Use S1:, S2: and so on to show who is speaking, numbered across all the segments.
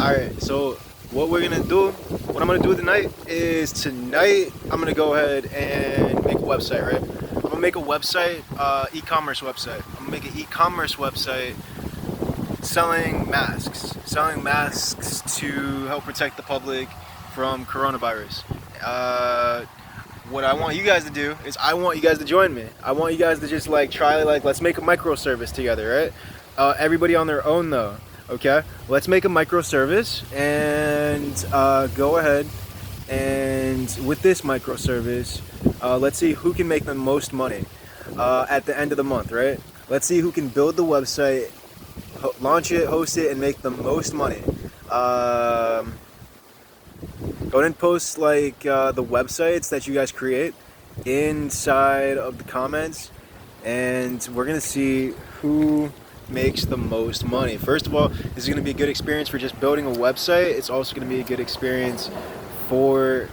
S1: Alright, so what I'm gonna do tonight is I'm gonna go ahead and make a website, right? I'm gonna make a website, e-commerce website. I'm gonna make an e-commerce website selling masks to help protect the public from coronavirus. What I want you guys to do is I want you guys to join me. I want you guys to just try let's make a microservice together, right? Everybody on their own though. Okay, let's make a microservice and go ahead and with this microservice, let's see who can make the most money at the end of the month, right? Let's see who can build the website, launch it, host it, and make the most money. Go ahead and post the websites that you guys create inside of the comments, and we're gonna see who makes the most money. First of all, this is going to be a good experience for just building a website. It's also going to be a good experience for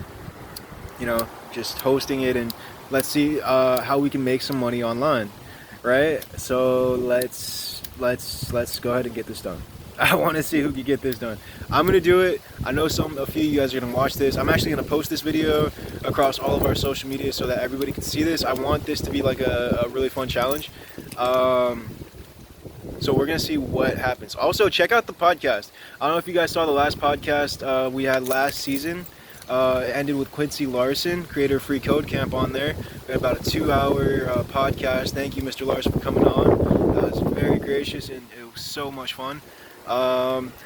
S1: just hosting it, and let's see how we can make some money online, right? So let's go ahead and get this done. I want to see who can get this done. I'm gonna do it. I know a few of you guys are gonna watch this. I'm actually gonna post this video across all of our social media so that everybody can see this. I want this to be like a really fun challenge. So we're going to see what happens. Also, check out the podcast. I don't know if you guys saw the last podcast we had last season. It ended with Quincy Larson, creator of Free Code Camp, on there. We had about a 2-hour podcast. Thank you, Mr. Larson, for coming on. It was very gracious, and it was so much fun.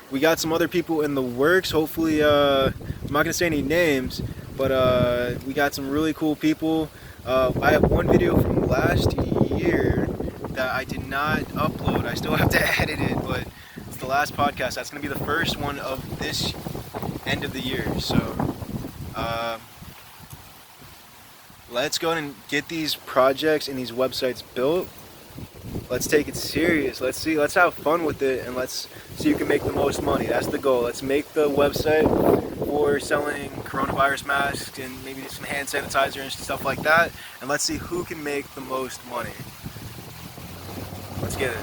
S1: We got some other people in the works. Hopefully, I'm not going to say any names, but we got some really cool people. I have one video from last year that I did not upload. I still have to edit it, but it's the last podcast. That's going to be the first one of this end of the year. So let's go and get these projects and these websites built. Let's take it serious. Let's have fun with it, and let's see who can make the most money. That's the goal. Let's make the website for selling coronavirus masks and maybe some hand sanitizer and stuff like that, and let's see who can make the most money. Let's get it.